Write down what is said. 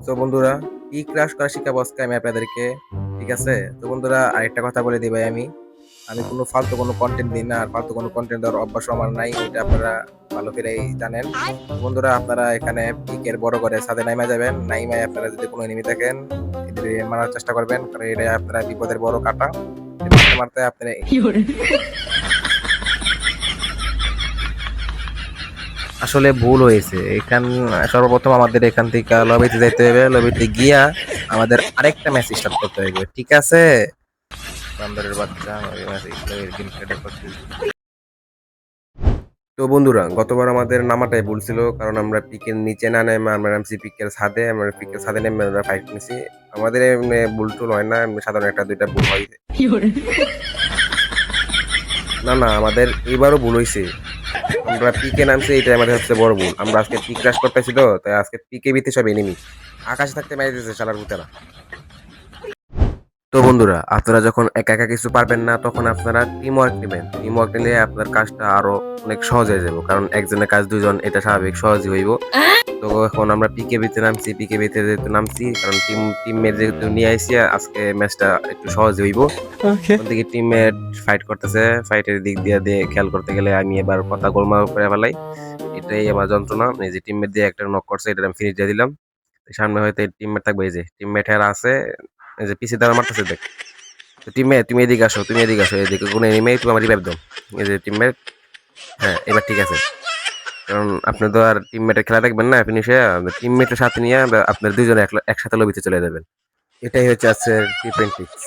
তো বন্ধুরা, ই ক্রাশ করা শিখাবো আজকে আমি আপনাদেরকে। ঠিক আছে? তো বন্ধুরা, আরেকটা কথা বলে দিই ভাই, আমি আমি কোনো ফালতু কোনো কন্টেন্ট দিই না, আর ফালতু কোনো কন্টেন্ট দেওয়ার অভ্যাস আমার নাই, এটা আপনারা ভালো করেই জানেন। তো বন্ধুরা, আপনারা এখানে পিকের বড় করে ছাদে নাইমা যাবেন, নাইমায় আপনারা যদি কোনো এনিমি থাকেন এদের মারার চেষ্টা করবেন, কারণ এটা আপনারা বিপদের বড় কাটা। মারতে মারতে আপনারা আসলে ভুল হয়েছে এখান। সর্বপ্রথম আমাদের এখান থেকে লবিতে যাইতে হবে, লবিতে গিয়া আমাদের আরেকটা ম্যাচ স্টার্ট করতে হবে, ঠিক আছে? বান্দরের বাচ্চা ওই ম্যাচ গেম খেলা করতেছি। তো বন্ধুরা, গতবার আমাদের নামাটাই ভুল ছিল, কারণ আমরা পিকের নিচে না নেমে আমরা নামছি পিকের ছাদে। আমরা পিকের ছাদে নেমে আমরা ফাইট নিছি। আমাদের এমনি ভুল টুল হয় না, এমনি সাধারণ একটা দুইটা ভুল হয়। না না, আমাদের এইবারও ভুল হয়েছে। আমরা পিকে নামছি, এটাই আমাদের সবচেয়ে বড় ভুল। আমরা আজকে পিক ক্রাশ করতেছি, তো তাই আজকে পিকে বিতে সব এনিমি আকাশে থাকতে মেরে দিতেছে শালার ভূতেরা। তো বন্ধুরা, আপনারা যখন একা একা কিছু পারবেন না, তখন আপনারা টিম ওয়ার্ক নেবেন। টিম ওয়ার্ক নিলে আপনার কাজটা আরো অনেক সহজ হয়ে যাবে, কারণ একজনের কাজ দুজন, এটা স্বাভাবিক সহজই হইব। তো এখন আমরা পিকে বিতে নামছি, পিকে বিতে যেহেতু নামছি, কারণ টিমমেট যেহেতু নিয়ে আইসি, আজকে ম্যাচটা একটু সহজ হইব। ওদিকে টিমমেট ফাইট করতেছে, ফাইটের দিক দিয়ে খেয়াল করতে গেলে আমি এবার কথা গোলমাল করে ফেলাই। এটাই আমার যন্ত্রণা। এই যে টিমমেট দিয়ে একটা নক করছে, এটা আমি ফিনিশ দিয়ে দিলাম। সামনে হয়তো টিমমেট থাকবে, এই যে টিমমেট হেরা আছে, এই যে পিছে দ্বারা মারতেছে দেখ। তো টিমমেট তুমি এদিকে আসো, তুমি এদিকে আসো, এদিকে কোনো এনিমে তুমি আমার রিভাইভ দাও। এই যে টিমমেট, হ্যাঁ এবার ঠিক আছে। কারণ আপনি তো আর টিমমেটের খেলা দেখবেন না, ফিনিশে টিমমেটের সাথে নিয়ে আপনার দুইজনে একসাথে লবিতে চলে যাবেন। এটাই হচ্ছে আজকের টিপ এন্ড ট্রিক্স।